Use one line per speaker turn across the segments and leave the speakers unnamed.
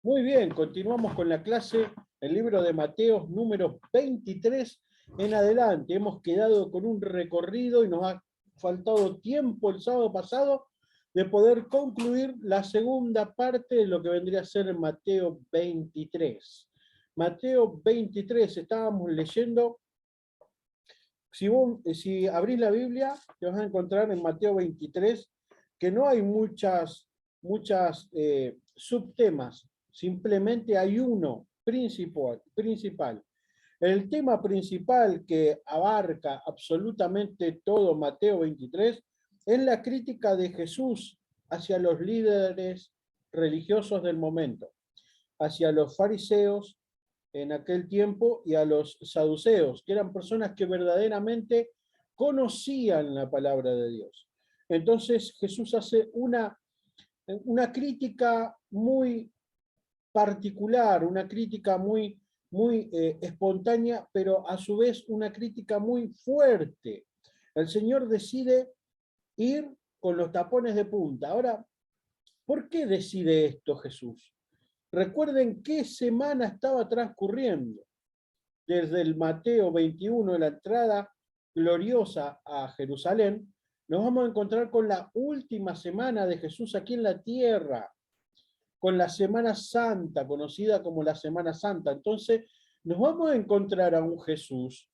Muy bien, continuamos con la clase, el libro de Mateo número 23 en adelante. Hemos quedado con un recorrido y nos ha faltado tiempo el sábado pasado de poder concluir la segunda parte de lo que vendría a ser Mateo 23. Mateo 23, estábamos leyendo, si abrís la Biblia, te vas a encontrar en Mateo 23 que no hay muchas subtemas, simplemente hay uno principal. El tema principal que abarca absolutamente todo Mateo 23 es la crítica de Jesús hacia los líderes religiosos del momento, hacia los fariseos en aquel tiempo y a los saduceos, que eran personas que verdaderamente conocían la palabra de Dios. Entonces Jesús hace una crítica muy particular, una crítica muy espontánea, pero a su vez una crítica muy fuerte. El Señor decide ir con los tapones de punta. Ahora, ¿por qué decide esto Jesús? Recuerden qué semana estaba transcurriendo. Desde el Mateo 21, la entrada gloriosa a Jerusalén, nos vamos a encontrar con la última semana de Jesús aquí en la tierra, con la Semana Santa, conocida como la Semana Santa. Entonces, nos vamos a encontrar a un Jesús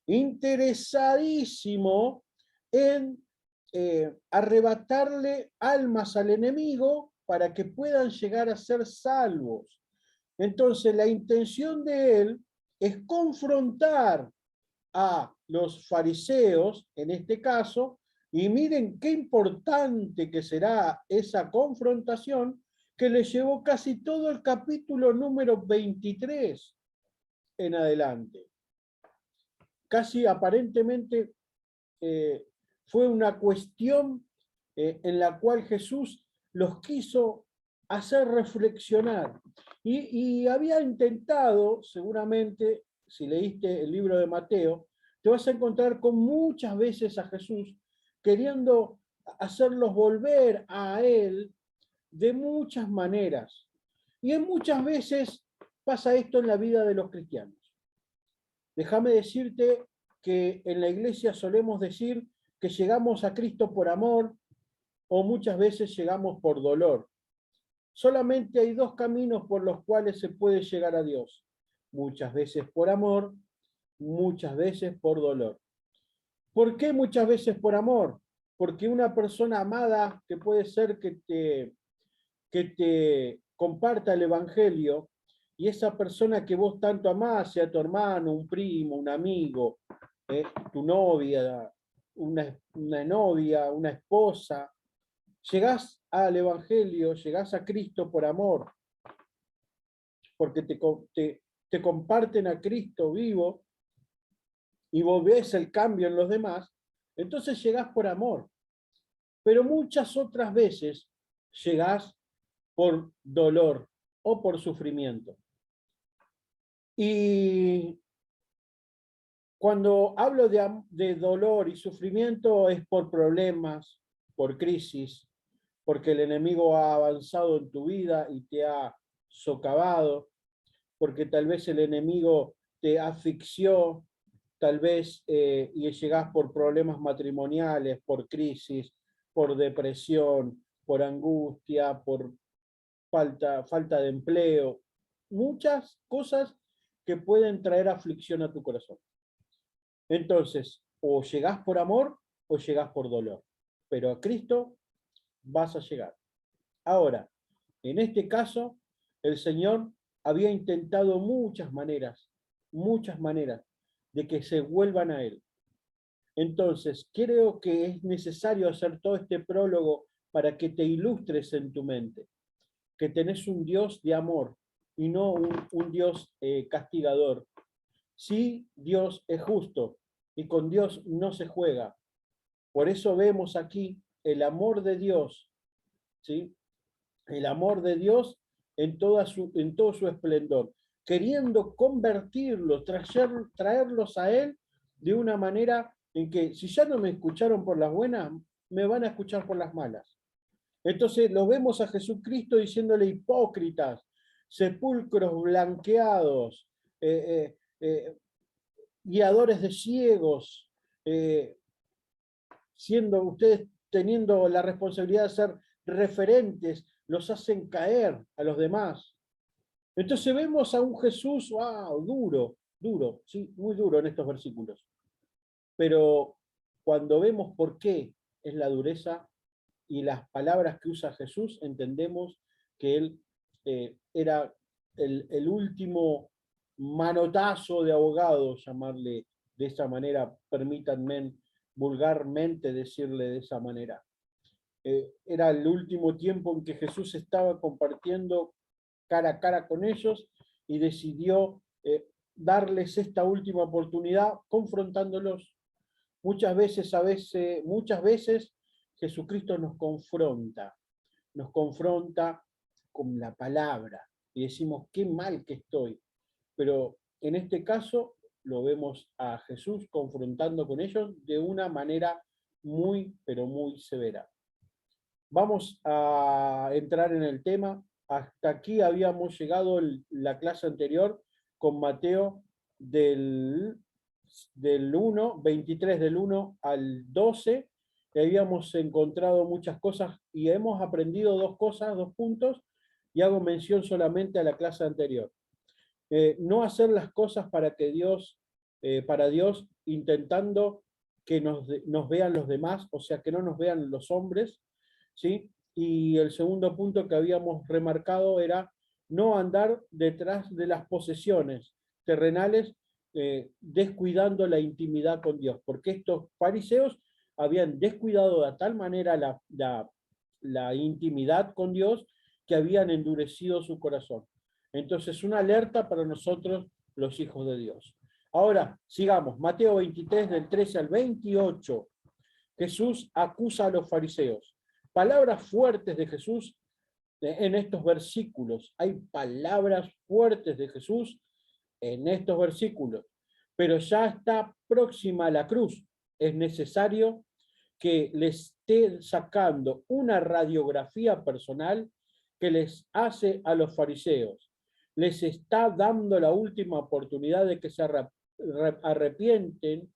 interesadísimo en arrebatarle almas al enemigo para que puedan llegar a ser salvos. Entonces, la intención de él es confrontar a los fariseos, en este caso, y miren qué importante que será esa confrontación que le llevó casi todo el capítulo número 23 en adelante. Casi aparentemente fue una cuestión en la cual Jesús los quiso hacer reflexionar. Y había intentado, seguramente, si leíste el libro de Mateo, te vas a encontrar con muchas veces a Jesús queriendo hacerlos volver a Él de muchas maneras. Y en muchas veces pasa esto en la vida de los cristianos. Déjame decirte que en la iglesia solemos decir que llegamos a Cristo por amor o muchas veces llegamos por dolor. Solamente hay dos caminos por los cuales se puede llegar a Dios. Muchas veces por amor, muchas veces por dolor. ¿Por qué muchas veces por amor? Porque una persona amada, que puede ser que te comparta el Evangelio, y esa persona que vos tanto amás, sea tu hermano, un primo, un amigo, tu novia, una novia, una esposa, llegás al Evangelio, llegás a Cristo por amor, porque te comparten a Cristo vivo y vos ves el cambio en los demás, entonces llegás por amor. Pero muchas otras veces llegás por dolor o por sufrimiento. Y cuando hablo de dolor y sufrimiento es por problemas, por crisis, porque el enemigo ha avanzado en tu vida y te ha socavado, porque tal vez el enemigo te asfixió, tal vez y llegás por problemas matrimoniales, por crisis, por depresión, por angustia, por falta de empleo, muchas cosas que pueden traer aflicción a tu corazón. Entonces, o llegás por amor o llegás por dolor, pero a Cristo vas a llegar. Ahora, en este caso, el Señor había intentado muchas maneras de que se vuelvan a Él. Entonces, creo que es necesario hacer todo este prólogo para que te ilustres en tu mente, que tenés un Dios de amor y no un Dios castigador. Sí, Dios es justo y con Dios no se juega. Por eso vemos aquí el amor de Dios, ¿sí? El amor de Dios en todo su esplendor, queriendo convertirlos, traerlos a Él de una manera en que si ya no me escucharon por las buenas, me van a escuchar por las malas. Entonces lo vemos a Jesucristo diciéndole hipócritas, sepulcros blanqueados, guiadores de ciegos, siendo ustedes teniendo la responsabilidad de ser referentes, los hacen caer a los demás. Entonces vemos a un Jesús, wow, duro, sí, muy duro en estos versículos. Pero cuando vemos por qué es la dureza y las palabras que usa Jesús, entendemos que él era el último manotazo de abogado, llamarle de esa manera, permítanme vulgarmente decirle de esa manera. Era el último tiempo en que Jesús estaba compartiendo cara a cara con ellos y decidió darles esta última oportunidad confrontándolos. Muchas veces Jesucristo nos confronta con la palabra y decimos, qué mal que estoy. Pero en este caso lo vemos a Jesús confrontando con ellos de una manera muy, pero muy severa. Vamos a entrar en el tema. Hasta aquí habíamos llegado la clase anterior con Mateo del 1, 23 del 1 al 12, que habíamos encontrado muchas cosas y hemos aprendido dos cosas, dos puntos, y hago mención solamente a la clase anterior. No hacer las cosas para Dios, intentando que nos vean los demás, o sea, que no nos vean los hombres, ¿sí? Y el segundo punto que habíamos remarcado era no andar detrás de las posesiones terrenales, descuidando la intimidad con Dios, porque estos fariseos habían descuidado de tal manera la intimidad con Dios que habían endurecido su corazón. Entonces, una alerta para nosotros, los hijos de Dios. Ahora, sigamos. Mateo 23, del 13 al 28. Jesús acusa a los fariseos. Palabras fuertes de Jesús en estos versículos. Hay palabras fuertes de Jesús en estos versículos. Pero ya está próxima a la cruz. Es necesario que les esté sacando una radiografía personal que les hace a los fariseos. Les está dando la última oportunidad de que se arrepienten,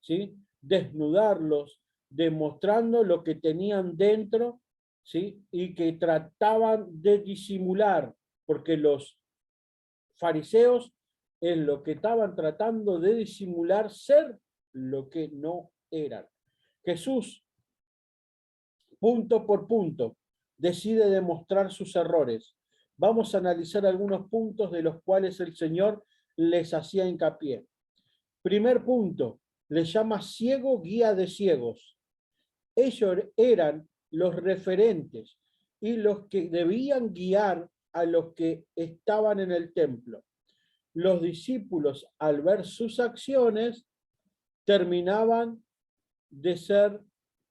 ¿sí? Desnudarlos, demostrando lo que tenían dentro, ¿sí? Y que trataban de disimular, porque los fariseos en lo que estaban tratando de disimular ser lo que no eran. Jesús, punto por punto, decide demostrar sus errores. Vamos a analizar algunos puntos de los cuales el Señor les hacía hincapié. Primer punto, le llama ciego guía de ciegos. Ellos eran los referentes y los que debían guiar a los que estaban en el templo. Los discípulos, al ver sus acciones, terminaban de ser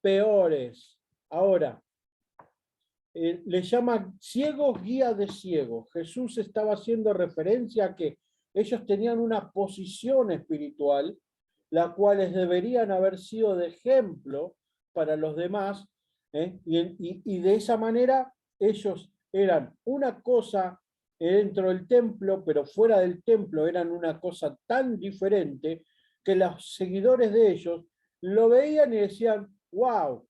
peores. Ahora, le llama ciegos guía de ciegos. Jesús estaba haciendo referencia a que ellos tenían una posición espiritual, la cual deberían haber sido de ejemplo para los demás, y de esa manera ellos eran una cosa dentro del templo, pero fuera del templo eran una cosa tan diferente que los seguidores de ellos lo veían y decían, wow,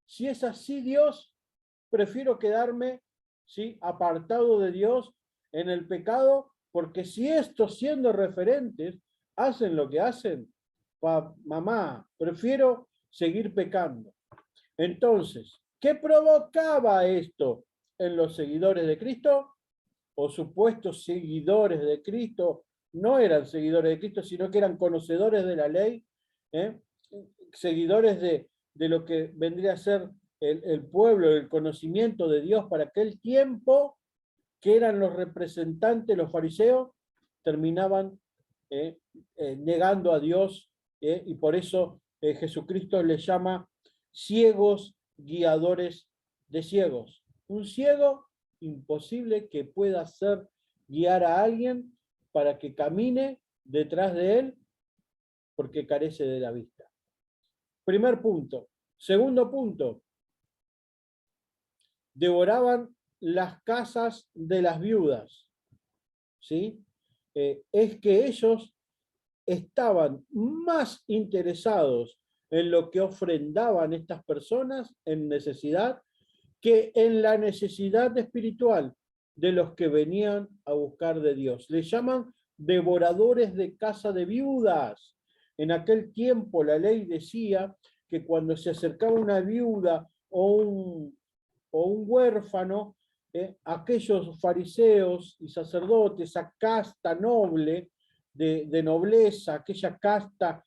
si es así Dios, prefiero quedarme, ¿sí?, apartado de Dios en el pecado, porque si estos siendo referentes hacen lo que hacen, mamá, prefiero seguir pecando. Entonces, ¿qué provocaba esto en los seguidores de Cristo? O supuestos seguidores de Cristo, no eran seguidores de Cristo, sino que eran conocedores de la ley, seguidores de lo que vendría a ser el pueblo, el conocimiento de Dios para aquel tiempo, que eran los representantes, los fariseos, terminaban negando a Dios, y por eso Jesucristo les llama ciegos guiadores de ciegos. Un ciego, imposible que pueda hacer guiar a alguien para que camine detrás de él, porque carece de la vista. Primer punto. Segundo punto, devoraban las casas de las viudas. ¿sí? Es que ellos estaban más interesados en lo que ofrendaban estas personas en necesidad que en la necesidad espiritual de los que venían a buscar de Dios. Les llaman devoradores de casa de viudas. En aquel tiempo la ley decía que cuando se acercaba una viuda o un huérfano, aquellos fariseos y sacerdotes, esa casta noble de nobleza, aquella casta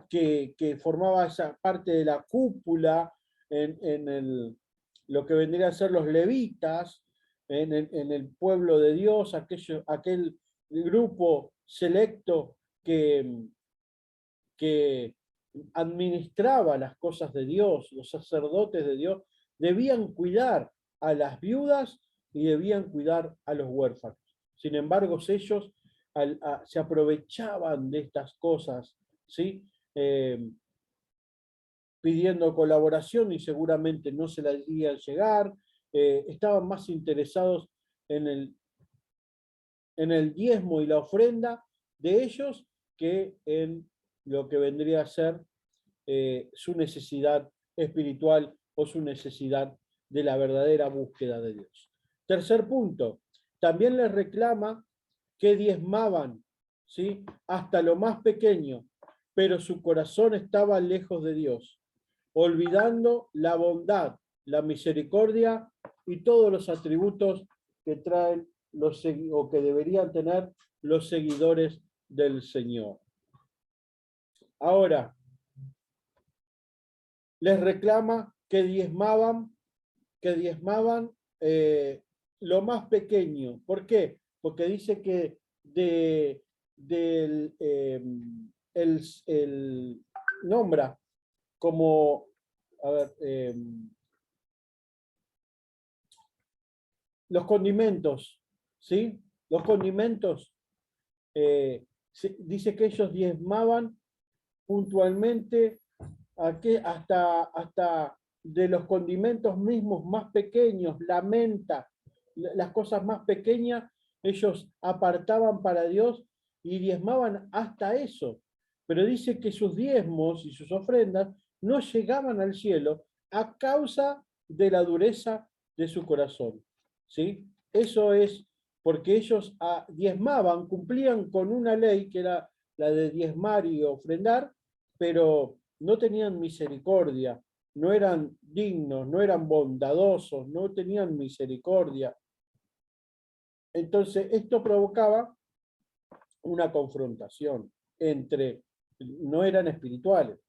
que formaba esa parte de la cúpula en lo que vendrían a ser los levitas, en el pueblo de Dios, aquel grupo selecto que administraba las cosas de Dios, los sacerdotes de Dios, debían cuidar a las viudas y debían cuidar a los huérfanos. Sin embargo, ellos se aprovechaban de estas cosas, ¿sí? Pidiendo colaboración y seguramente no se la harían llegar, estaban más interesados en el diezmo y la ofrenda de ellos que en lo que vendría a ser su necesidad espiritual o su necesidad de la verdadera búsqueda de Dios. Tercer punto, también les reclama que diezmaban, ¿sí? Hasta lo más pequeño, pero su corazón estaba lejos de Dios, olvidando la bondad, la misericordia y todos los atributos que traen o que deberían tener los seguidores del Señor. Ahora, les reclama que diezmaban lo más pequeño. ¿Por qué? Porque dice que el nombra como, a ver, los condimentos, ¿sí? Los condimentos, dice que ellos diezmaban puntualmente hasta de los condimentos mismos más pequeños, la menta, las cosas más pequeñas, ellos apartaban para Dios y diezmaban hasta eso. Pero dice que sus diezmos y sus ofrendas no llegaban al cielo a causa de la dureza de su corazón. ¿Sí? Eso es porque ellos diezmaban, cumplían con una ley que era la de diezmar y ofrendar, pero no tenían misericordia, no eran dignos, no eran bondadosos, no tenían misericordia. Entonces, esto provocaba una confrontación entre, no eran espirituales,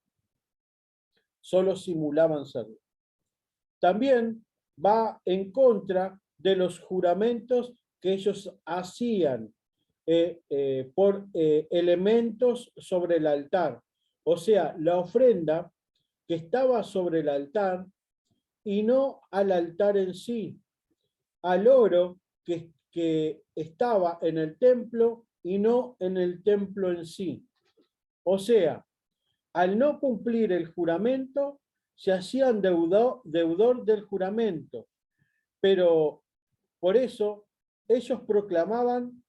solo simulaban serlo. También va en contra de los juramentos que ellos hacían por elementos sobre el altar. O sea, la ofrenda que estaba sobre el altar y no al altar en sí, al oro que estaba en el templo y no en el templo en sí. O sea, al no cumplir el juramento, se hacían deudor del juramento, pero por eso ellos proclamaban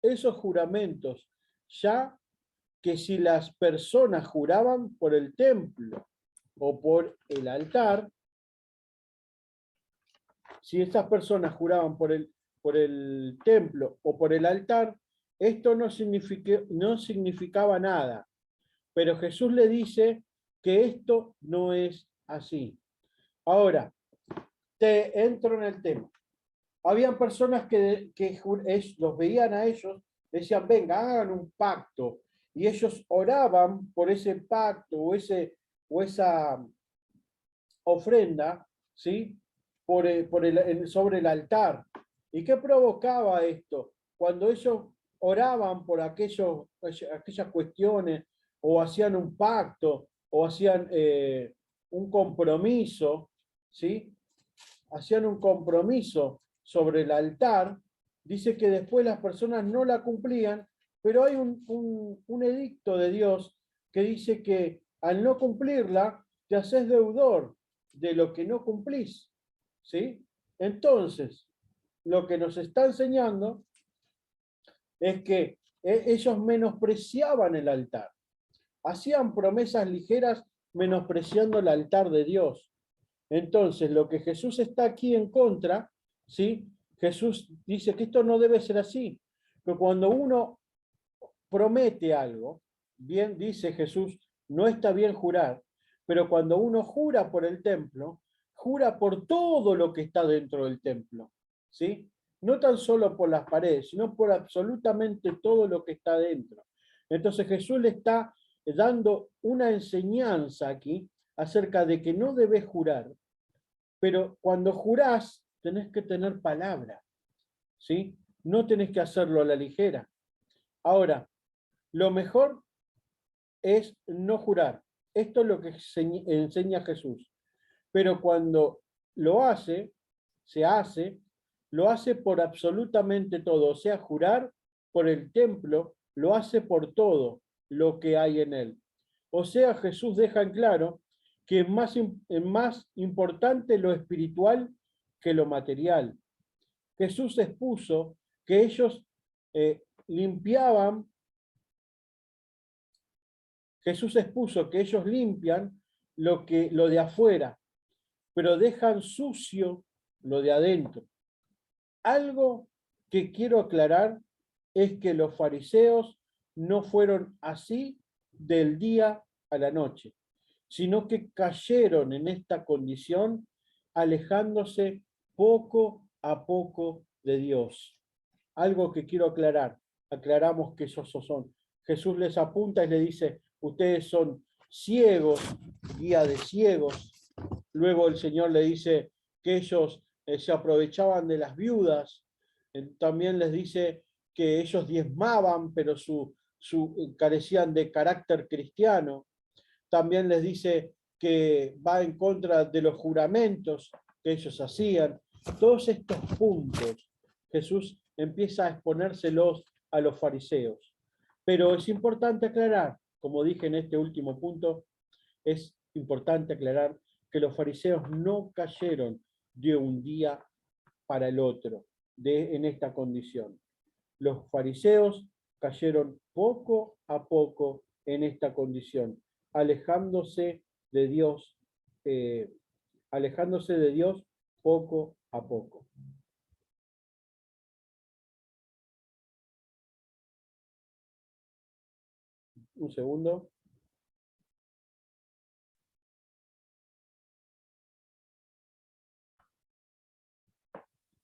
esos juramentos, ya que si las personas juraban por el templo o por el altar, si estas personas juraban por el templo o por el altar, esto no significaba nada. Pero Jesús le dice que esto no es así. Ahora, te entro en el tema. Habían personas que los veían a ellos, decían, venga, hagan un pacto. Y ellos oraban por ese pacto o esa ofrenda, ¿sí? Sobre el altar. ¿Y qué provocaba esto? Cuando ellos oraban por aquellas cuestiones, o hacían un pacto, o hacían un compromiso, ¿sí? Hacían un compromiso sobre el altar, dice que después las personas no la cumplían, pero hay un edicto de Dios que dice que al no cumplirla, te haces deudor de lo que no cumplís, ¿sí? Entonces, lo que nos está enseñando es que ellos menospreciaban el altar. Hacían promesas ligeras menospreciando el altar de Dios. Entonces, lo que Jesús está aquí en contra, ¿sí? Jesús dice que esto no debe ser así. Que cuando uno promete algo, bien dice Jesús, no está bien jurar, pero cuando uno jura por el templo, jura por todo lo que está dentro del templo, ¿sí? No tan solo por las paredes, sino por absolutamente todo lo que está dentro. Entonces Jesús le está dando una enseñanza aquí acerca de que no debes jurar, pero cuando jurás tenés que tener palabra, ¿sí? No tenés que hacerlo a la ligera. Ahora, lo mejor es no jurar. Esto es lo que enseña Jesús. Pero cuando lo hace, lo hace por absolutamente todo. O sea, jurar por el templo, lo hace por todo lo que hay en él. O sea, Jesús deja en claro que es más importante lo espiritual que lo material. Jesús expuso que ellos limpiaban. Jesús expuso que ellos limpian lo de afuera, pero dejan sucio lo de adentro. Algo que quiero aclarar es que los fariseos no fueron así del día a la noche, sino que cayeron en esta condición alejándose poco a poco de Dios. Algo que quiero aclarar, aclaramos que esos son. Jesús les apunta y le dice, ustedes son ciegos, guía de ciegos. Luego el Señor le dice que ellos se aprovechaban de las viudas. También les dice que ellos diezmaban, pero carecían de carácter cristiano. También les dice que va en contra de los juramentos que ellos hacían. Todos estos puntos Jesús empieza a exponérselos a los fariseos. Pero es importante aclarar, como dije en este último punto, es importante aclarar que los fariseos no cayeron de un día para el otro en esta condición. Los fariseos cayeron poco a poco en esta condición, alejándose de Dios, eh, alejándose de Dios poco a poco. Un segundo.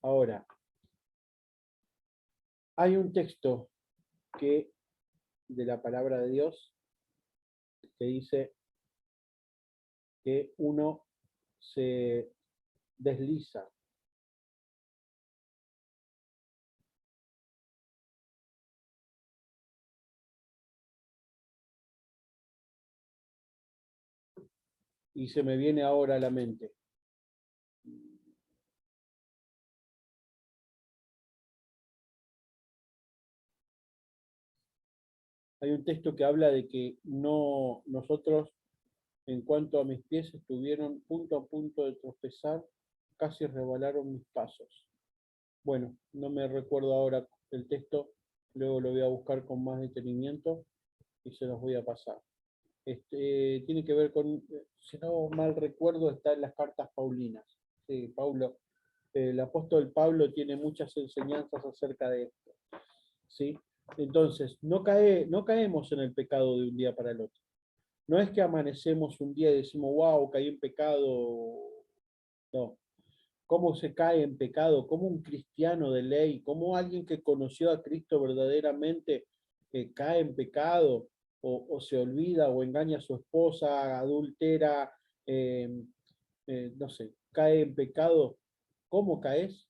Ahora, hay un texto que de la palabra de Dios que dice que uno se desliza. Y se me viene ahora a la mente. Hay un texto que habla de que no nosotros, en cuanto a mis pies, estuvieron punto a punto de tropezar, casi resbalaron mis pasos. Bueno, no me recuerdo ahora el texto, luego lo voy a buscar con más detenimiento y se los voy a pasar. Tiene que ver con, si no mal recuerdo, está en las cartas paulinas. Sí, Paulo, el apóstol Pablo tiene muchas enseñanzas acerca de esto. ¿Sí? Entonces, no caemos en el pecado de un día para el otro. No es que amanecemos un día y decimos, wow, caí en pecado. No. ¿Cómo se cae en pecado? ¿Cómo un cristiano de ley, cómo alguien que conoció a Cristo verdaderamente cae en pecado o se olvida o engaña a su esposa, adultera, eh, no sé, cae en pecado? ¿Cómo caes?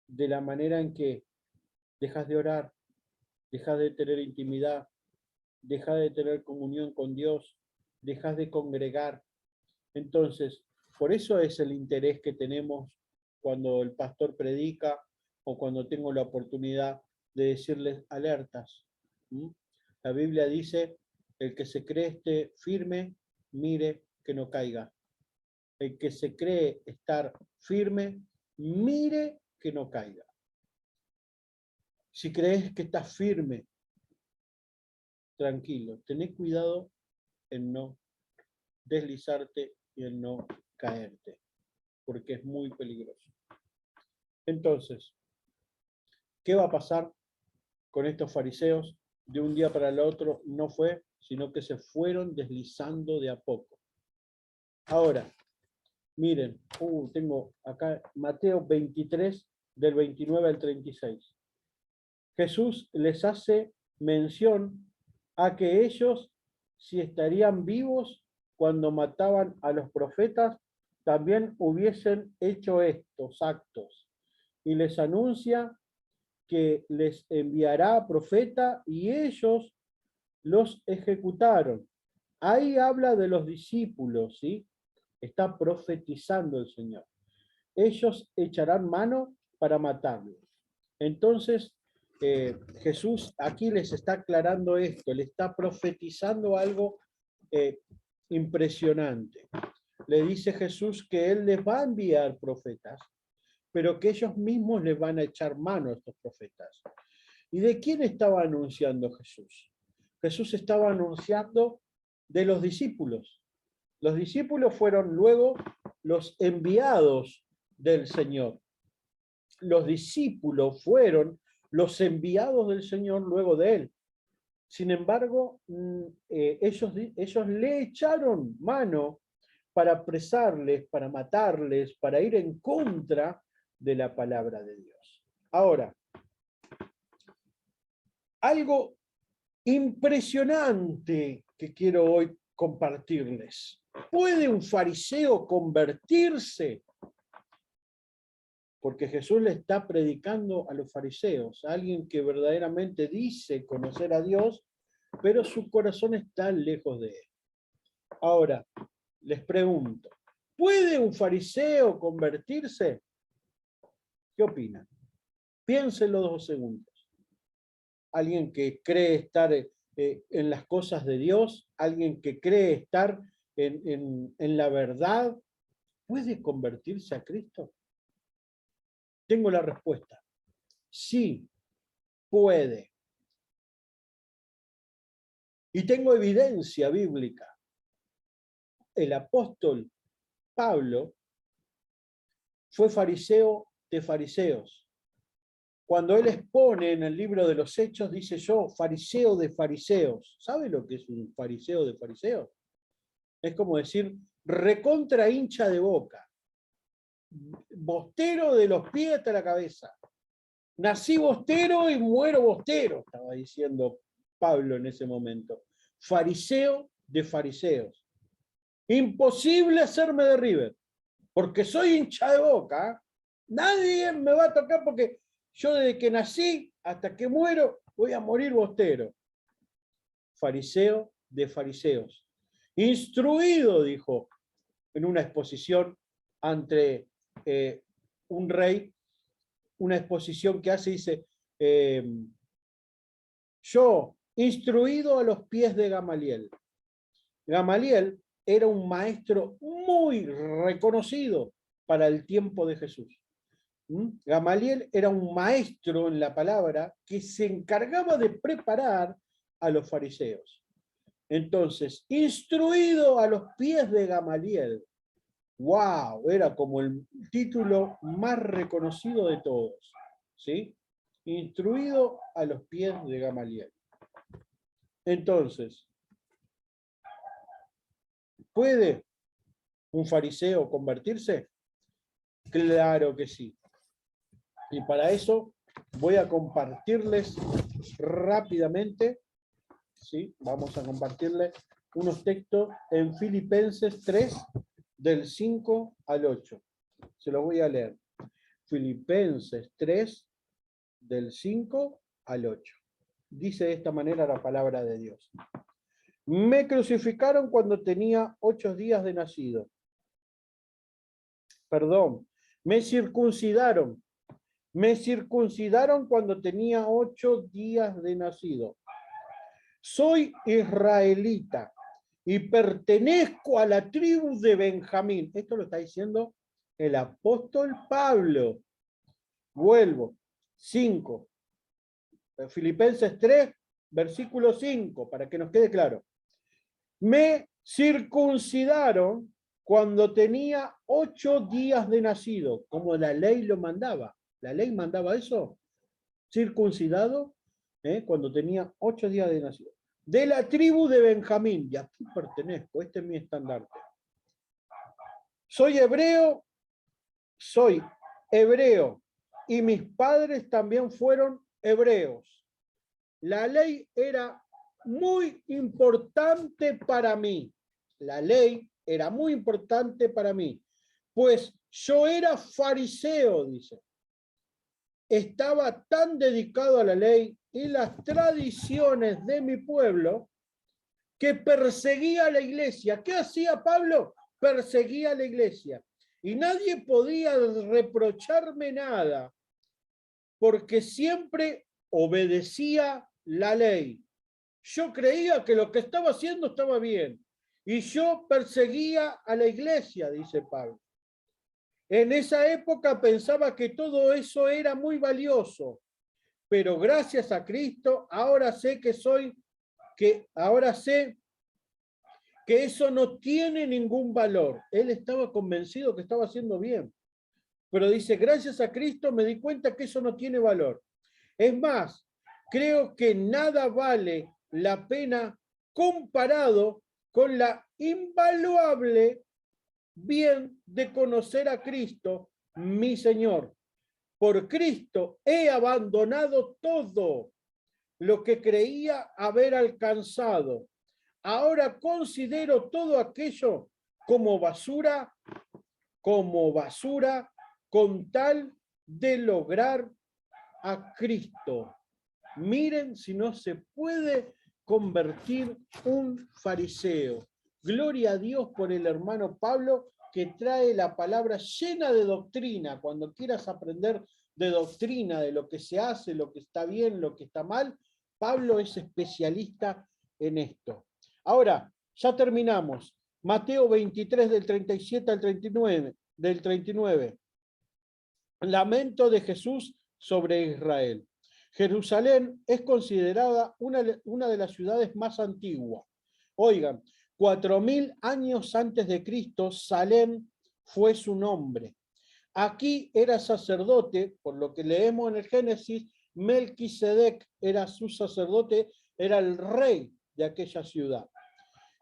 De la manera en que dejas de orar, dejas de tener intimidad, dejas de tener comunión con Dios, dejas de congregar. Entonces, por eso es el interés que tenemos cuando el pastor predica o cuando tengo la oportunidad de decirles alertas. ¿Mm? La Biblia dice, el que se cree esté firme, mire que no caiga. El que se cree estar firme, mire que no caiga. Si crees que estás firme, tranquilo, tené cuidado en no deslizarte y en no caerte, porque es muy peligroso. Entonces, ¿qué va a pasar con estos fariseos? De un día para el otro no fue, sino que se fueron deslizando de a poco. Ahora, miren, tengo acá Mateo 23, del 29 al 36. Jesús les hace mención a que ellos, si estarían vivos cuando mataban a los profetas, también hubiesen hecho estos actos. Y les anuncia que les enviará profeta y ellos los ejecutaron. Ahí habla de los discípulos, ¿sí? Está profetizando el Señor. Ellos echarán mano para matarlos. Entonces, Jesús aquí les está aclarando esto, le está profetizando algo impresionante. Le dice Jesús que Él les va a enviar profetas, pero que ellos mismos les van a echar mano a estos profetas. ¿Y de quién estaba anunciando Jesús? Jesús estaba anunciando de los discípulos. Los discípulos fueron luego los enviados del Señor. Los discípulos fueron los enviados del Señor luego de él. Sin embargo, ellos le echaron mano para apresarles, para matarles, para ir en contra de la palabra de Dios. Ahora, algo impresionante que quiero hoy compartirles. ¿Puede un fariseo convertirse? Porque Jesús le está predicando a los fariseos, a alguien que verdaderamente dice conocer a Dios, pero su corazón está lejos de él. Ahora, les pregunto, ¿puede un fariseo convertirse? ¿Qué opinan? Piénsenlo 2 segundos. Alguien que cree estar en las cosas de Dios, alguien que cree estar en la verdad, ¿puede convertirse a Cristo? Tengo la respuesta. Sí, puede. Y tengo evidencia bíblica. El apóstol Pablo fue fariseo de fariseos. Cuando él expone en el libro de los Hechos, dice yo, fariseo de fariseos. ¿Sabe lo que es un fariseo de fariseos? Es como decir, recontra hincha de Boca. Bostero de los pies hasta la cabeza. Nací bostero y muero bostero, estaba diciendo Pablo en ese momento. Fariseo de fariseos. Imposible hacerme de River, porque soy hincha de Boca. Nadie me va a tocar porque yo desde que nací hasta que muero voy a morir bostero. Fariseo de fariseos. Instruido, dijo en una exposición ante un rey, una exposición que hace, dice, yo, instruido a los pies de Gamaliel. Gamaliel era un maestro muy reconocido para el tiempo de Jesús. Gamaliel era un maestro en la palabra que se encargaba de preparar a los fariseos. Entonces, instruido a los pies de Gamaliel, ¡wow! Era como el título más reconocido de todos, ¿sí? Instruido a los pies de Gamaliel. Entonces, ¿puede un fariseo convertirse? Claro que sí. Y para eso voy a compartirles rápidamente, ¿sí? Vamos a compartirles unos textos en Filipenses 3, del 5 al 8. Se los voy a leer. Filipenses 3, del 5 al 8. Dice de esta manera la palabra de Dios. Me crucificaron cuando tenía 8 días de nacido. Perdón, me circuncidaron. Me circuncidaron cuando tenía 8 días de nacido. Soy israelita y pertenezco a la tribu de Benjamín. Esto lo está diciendo el apóstol Pablo. Vuelvo. 5. Filipenses 3, versículo 5, para que nos quede claro. Me circuncidaron cuando tenía 8 días de nacido, como la ley lo mandaba. La ley mandaba eso, circuncidado, cuando tenía 8 días de nacido. De la tribu de Benjamín, y aquí pertenezco, este es mi estandarte. Soy hebreo, y mis padres también fueron hebreos. La ley era muy importante para mí. La ley era muy importante para mí, pues yo era fariseo, dice. Estaba tan dedicado a la ley y las tradiciones de mi pueblo que perseguía a la iglesia. ¿Qué hacía Pablo? Perseguía a la iglesia. Y nadie podía reprocharme nada, porque siempre obedecía la ley. Yo creía que lo que estaba haciendo estaba bien. Y yo perseguía a la iglesia, dice Pablo. En esa época pensaba que todo eso era muy valioso, pero gracias a Cristo ahora sé que eso no tiene ningún valor. Él estaba convencido que estaba haciendo bien. Pero dice, gracias a Cristo me di cuenta que eso no tiene valor. Es más, creo que nada vale la pena comparado con la invaluable bien de conocer a Cristo, mi Señor. Por Cristo he abandonado todo lo que creía haber alcanzado. Ahora considero todo aquello como basura, con tal de lograr a Cristo. Miren si no se puede convertir un fariseo. Gloria a Dios por el hermano Pablo, que trae la palabra llena de doctrina. Cuando quieras aprender de doctrina, de lo que se hace, lo que está bien, lo que está mal, Pablo es especialista en esto. Ahora, ya terminamos. Mateo 23, del 37 al 39. Lamento de Jesús sobre Israel. Jerusalén es considerada una de las ciudades más antiguas. Oigan, 4000 años antes de Cristo, Salem fue su nombre. Aquí era sacerdote, por lo que leemos en el Génesis, Melquisedec era su sacerdote, era el rey de aquella ciudad.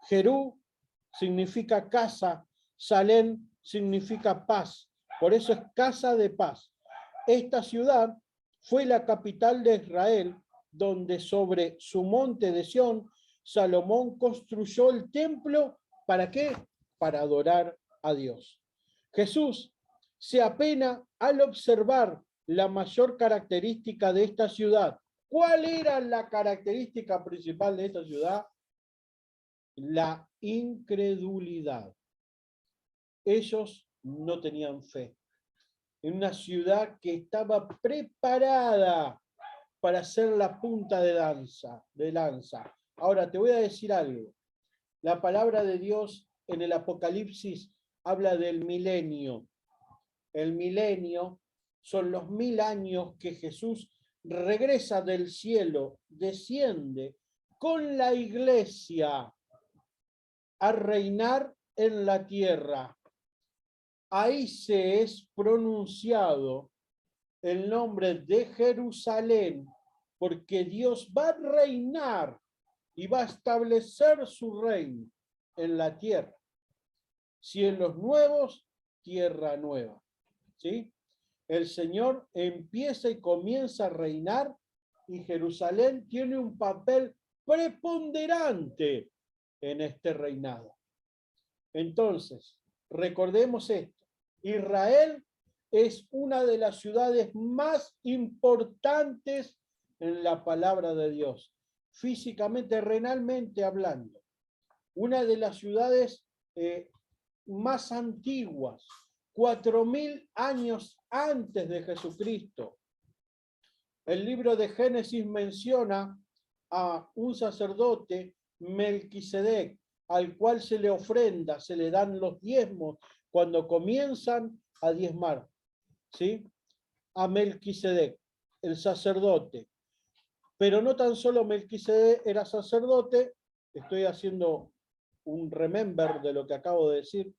Jerú significa casa, Salem significa paz, por eso es casa de paz. Esta ciudad fue la capital de Israel, donde sobre su monte de Sión, Salomón construyó el templo, ¿para qué? Para adorar a Dios. Jesús se apena al observar la mayor característica de esta ciudad. ¿Cuál era la característica principal de esta ciudad? La incredulidad. Ellos no tenían fe. En una ciudad que estaba preparada para ser la punta de lanza. Ahora, te voy a decir algo. La palabra de Dios en el Apocalipsis habla del milenio. El milenio son los 1000 años que Jesús regresa del cielo, desciende con la iglesia a reinar en la tierra. Ahí se es pronunciado el nombre de Jerusalén, porque Dios va a reinar y va a establecer su reino en la tierra. Cielos nuevos, tierra nueva. ¿Sí? El Señor empieza y comienza a reinar y Jerusalén tiene un papel preponderante en este reinado. Entonces, recordemos esto. Israel es una de las ciudades más importantes en la palabra de Dios, físicamente, renalmente hablando. Una de las ciudades más antiguas, 4000 años antes de Jesucristo. El libro de Génesis menciona a un sacerdote, Melquisedec, al cual se le ofrenda, se le dan los diezmos cuando comienzan a diezmar, ¿sí? A Melquisedec, el sacerdote. Pero no tan solo Melquisedec era sacerdote, estoy haciendo un remember de lo que acabo de decir,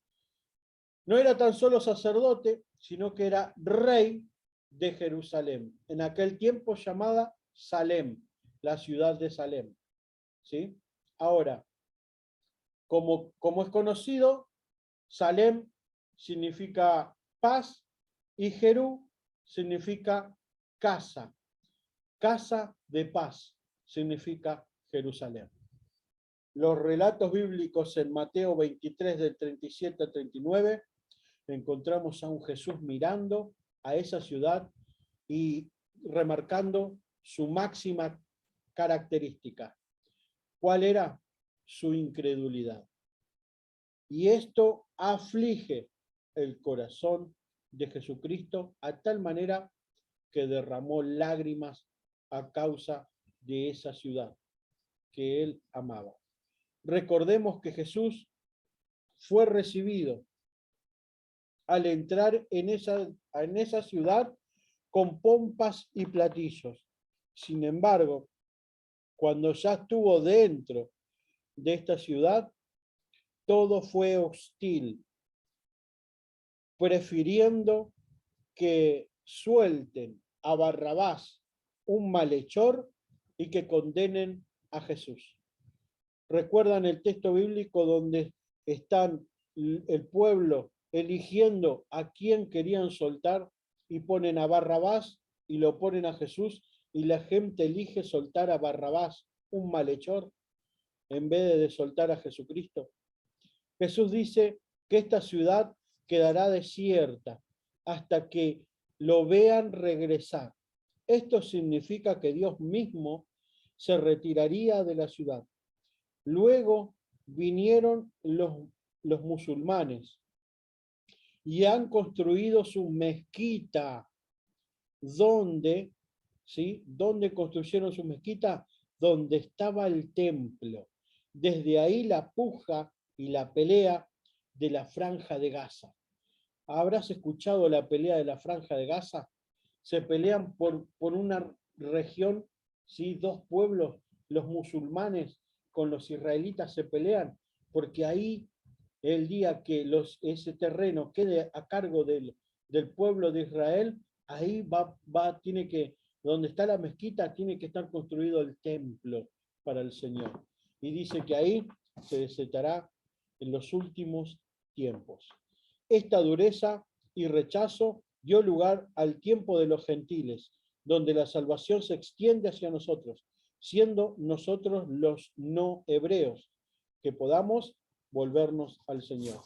no era tan solo sacerdote, sino que era rey de Jerusalén, en aquel tiempo llamada Salem, la ciudad de Salem. ¿Sí? Ahora, como es conocido, Salem significa paz y Jerú significa casa. Casa de paz significa Jerusalén. Los relatos bíblicos en Mateo 23 del 37 al 39 encontramos a un Jesús mirando a esa ciudad y remarcando su máxima característica. ¿Cuál era? Su incredulidad. Y esto aflige el corazón de Jesucristo a tal manera que derramó lágrimas a causa de esa ciudad que él amaba. Recordemos que Jesús fue recibido al entrar en esa ciudad con pompas y platillos. Sin embargo, cuando ya estuvo dentro de esta ciudad, todo fue hostil, prefiriendo que suelten a Barrabás, un malhechor, y que condenen a Jesús. ¿Recuerdan el texto bíblico donde están el pueblo eligiendo a quién querían soltar y ponen a Barrabás y lo ponen a Jesús y la gente elige soltar a Barrabás, un malhechor, en vez de soltar a Jesucristo? Jesús dice que esta ciudad quedará desierta hasta que lo vean regresar. Esto significa que Dios mismo se retiraría de la ciudad. Luego vinieron los musulmanes y han construido su mezquita. ¿Dónde? ¿Sí? ¿Dónde construyeron su mezquita? Donde estaba el templo. Desde ahí la puja y la pelea de la Franja de Gaza. ¿Habrás escuchado la pelea de la Franja de Gaza? Se pelean por una región, ¿sí? Dos pueblos, los musulmanes con los israelitas se pelean, porque ahí el día que ese terreno quede a cargo del pueblo de Israel, ahí tiene que, donde está la mezquita, tiene que estar construido el templo para el Señor. Y dice que ahí se desatará en los últimos tiempos. Esta dureza y rechazo dio lugar al tiempo de los gentiles, donde la salvación se extiende hacia nosotros, siendo nosotros los no hebreos, que podamos volvernos al Señor.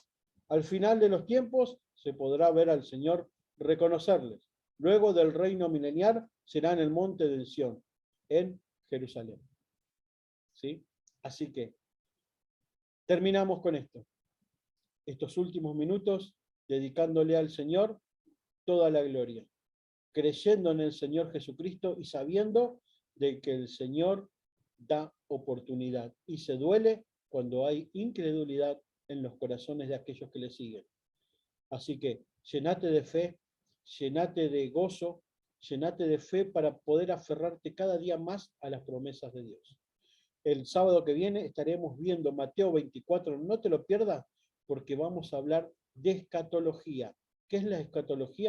Al final de los tiempos se podrá ver al Señor, reconocerles. Luego del reino milenial será en el monte del Sión, en Jerusalén. ¿Sí? Así que terminamos con esto. Estos últimos minutos dedicándole al Señor toda la gloria, creyendo en el Señor Jesucristo y sabiendo de que el Señor da oportunidad y se duele cuando hay incredulidad en los corazones de aquellos que le siguen. Así que llenate de fe, llenate de gozo, llenate de fe para poder aferrarte cada día más a las promesas de Dios. El sábado que viene estaremos viendo Mateo 24, no te lo pierdas, porque vamos a hablar de escatología. ¿Qué es la escatología?